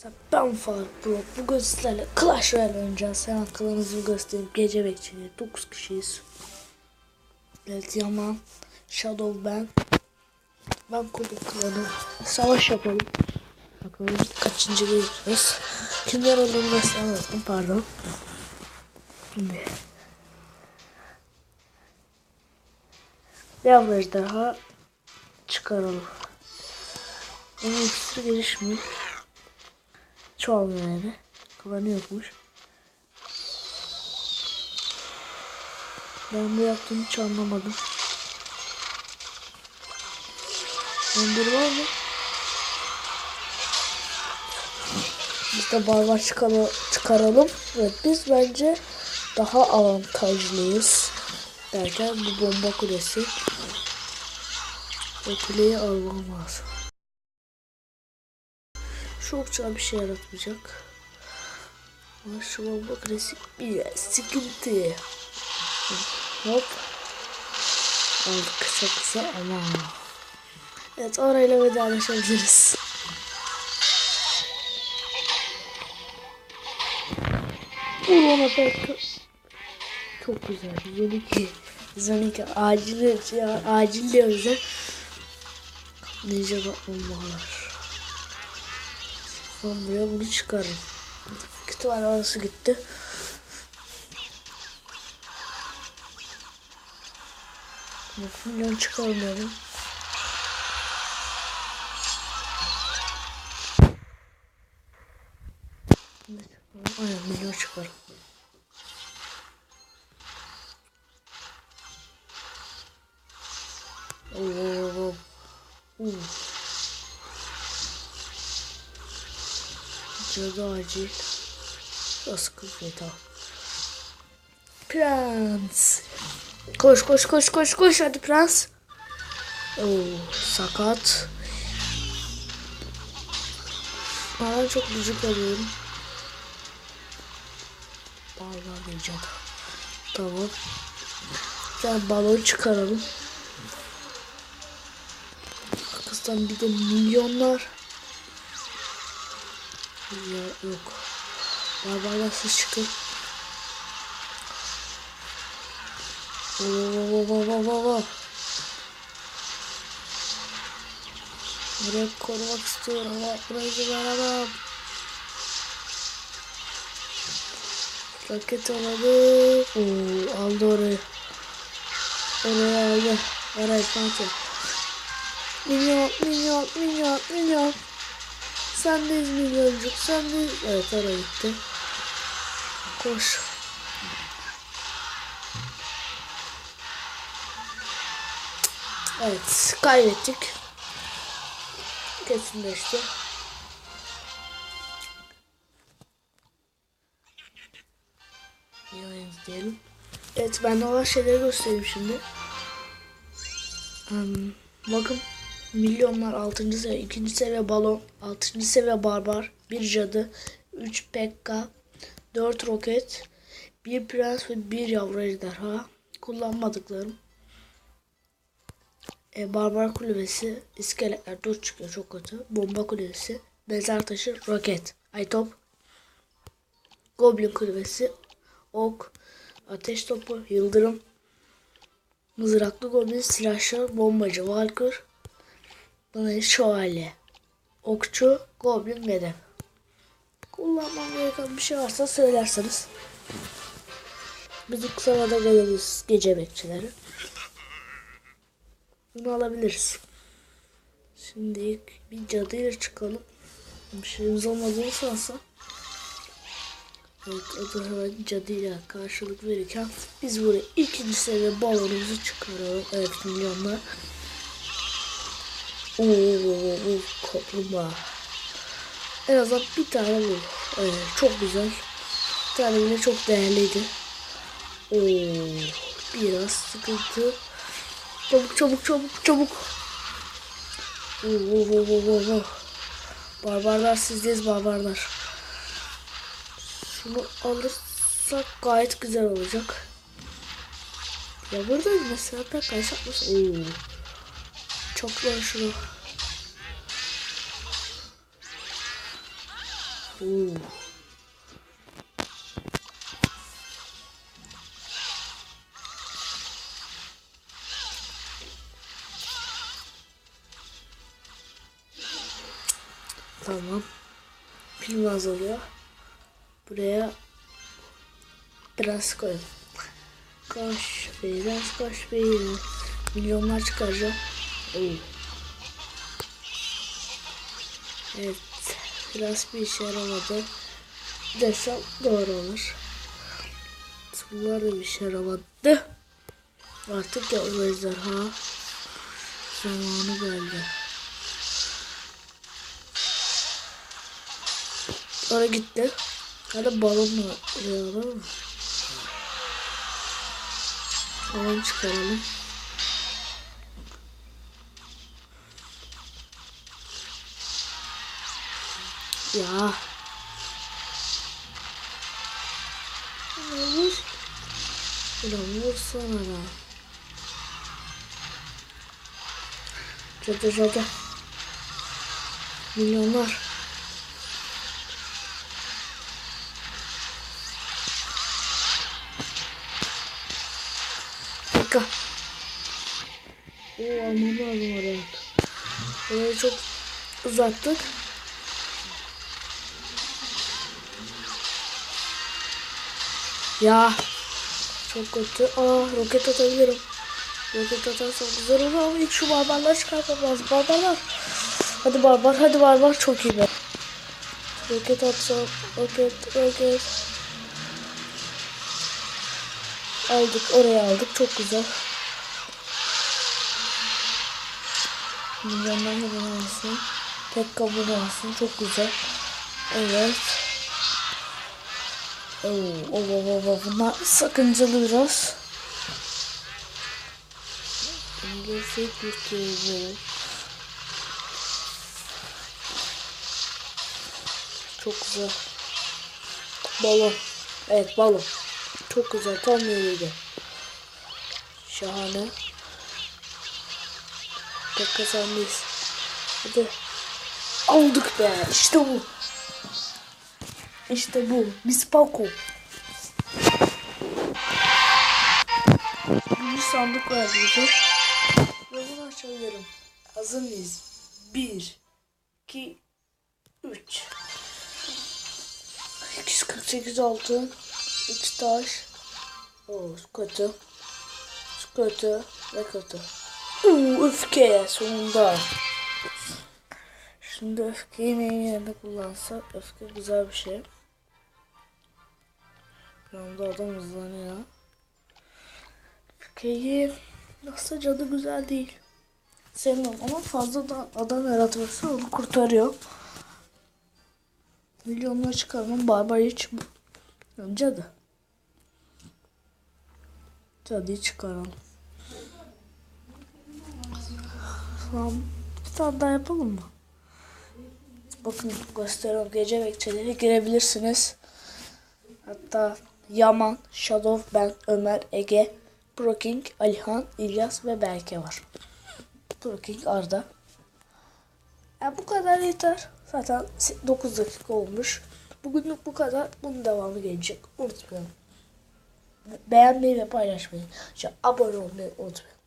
Ben Faruk Bro. Bugün sizlerle Clash Royale oynayacağız. Hemen klanımızı göstereyim. Gece bekçileri 9 kişiyiz. Evet, Yaman, Shadow, ben kurdum klanı. Savaş yapalım. Bakalım kaçıncı gireceğiz. Kimler olduğunu nasıl anlattım, pardon. Şimdi bir daha çıkaralım. Onun ikisi gelişmiyor. Çoğalmıyor yani. Klanı yokmuş. Ben bu yaptığımı hiç anlamadım. Biri var mı? Biz de barbar çıkaralım. Evet, biz bence daha avantajlıyız. Derken bu bomba kulesi. O kuleyi almam lazım. Çok bir şey yaratmayacak. Ama şu bomba kulesi bir sıkıntı. Hop. Aldık kısa ama. Evet, orayla vedalaşabiliriz. Ulan Pekka. Çok güzel. 112 acil diyoruz ya. Ninja bombalar. Ben buraya bunu çıkarım. Kütüphane orası gitti. Milyon çıkarmıyorum. Aynen, milyon çıkarım. Oo. Cadı acil. Nasıl kızıyor, tamam. Prens. Koş hadi prens. Oo, sakat. Ben çok gıcık alıyorum. Barbar diyeceğim. Tamam. Yani balon çıkaralım. Arkasından bir de milyonlar. Ya, yok. Barbarlar siz çıkın. Oo. Burayı korumak istiyorum ama burayı veremem. Roket alalım. Oo, aldı orayı. Orayı aldı. Orayı Fatih. Milyon. Sendeyiz milyoncuk, sendeyiz. Evet, oraya gitti. Koş. Evet, kaybettik. Kesinleşti. İyi oyun diyelim. Evet, ben de olan şeyleri göstereyim şimdi. Bakın, milyonlar 6. seviye, 2. seviye balon, 6. seviye barbar, 1 cadı, 3 pekka, 4 roket, 1 prens ve 1 yavru ejderha. Kullanmadıklarım. Barbar kulübesi, iskeletler 4 çıkıyor, çok kötü. Bomba kulübesi, mezar taşı, roket, aytop, goblin kulübesi, ok, ateş topu, yıldırım, mızraklı goblin, silahşör, bombacı, valkür, şövalye, okçu, goblin, medem. Kullanmam gereken bir şey varsa söylerseniz. Bizim kısa vada geliriz, gece bekçileri. Bunu alabiliriz. Şimdi ilk bir cadıyla çıkalım. Bir şeyimiz olmadığını sansa. Evet, o da hemen cadıyla karşılık verirken biz buraya 2. seviye balonumuzu çıkaralım. Evet, milyonlar. Oo, kaplumbağa. En azından bir tane bu. Evet, çok güzel. Bir tane bile çok değerliydi. Oo, biraz sıkıntı. Çabuk. Oo. Barbarlar sizdeyiz, barbarlar. Şunu alırsak gayet güzel olacak. Ya burada mesela pek kaçakmış. Çok zor şunu. Oo. Tamam. Pil azalıyor. Buraya biraz koyalım. Koş biraz, koş biraz. Milyonlar çıkaracağım. Oo. Evet. Biraz bir işe yaramadı desem doğru olur. Bunlar da bir işe yaramadı. Artık ya o ejderha zamanı geldi. Oraya gitti. Hadi balonla oraya mı? Balon çıkaralım. Ya. Vur. Ulan vursana da. Cadı. Milyonlar. Dakika. Almam lazım oraya. Orayı çok uzattık. Ya. Çok kötü. Roket atabilirim. Roket atarsam güzel olur ama ilk şu barbarları çıkartmam lazım. Barbarlar. Hadi barbar. Çok iyi be. Roket atsam. Roket. Oraya aldık. Çok güzel. Milyonlar da bunu alsın. Tek kabul alsın. Çok güzel. Evet. Bunlar sakıncalı biraz. İngilizce Türkiye'ye. Çok güzel. Balon. Evet balon. Çok güzel. Tam yeriydi. Şahane. Tek kazandıyız. Hadi. Aldık be. İşte bu. Biz Paco. Bir sandık var bize. Ve bunu açabilirim. Hazır mıyız? 1 2 3 248 altın, 3 taş. Kötü ve kötü. Öfke sonunda. Şimdi öfkeyi neyin yerine kullansak? Öfke güzel bir şey. Bir anda adam hızlanıyor. Öfkeyi nasıl cadı güzel değil. Sevmiyorum ama fazla da adam yaratması onu kurtarıyor. Milyonları çıkarmam barbar hiç cadı. Cadıyı çıkaralım. Tamam. Bir tane daha yapalım mı? Bakın gösteriyorum. Gece bekçileri girebilirsiniz. Hatta Yaman, Shadow, ben, Ömer, Ege, Proking, Alihan, İlyas ve Berke var. Proking Arda. Bu kadar yeter. Zaten 9 dakika olmuş. Bugünlük bu kadar. Bunun devamı gelecek. Unutmayın. Beğenmeyi ve paylaşmayı. Abone olmayı unutmayın.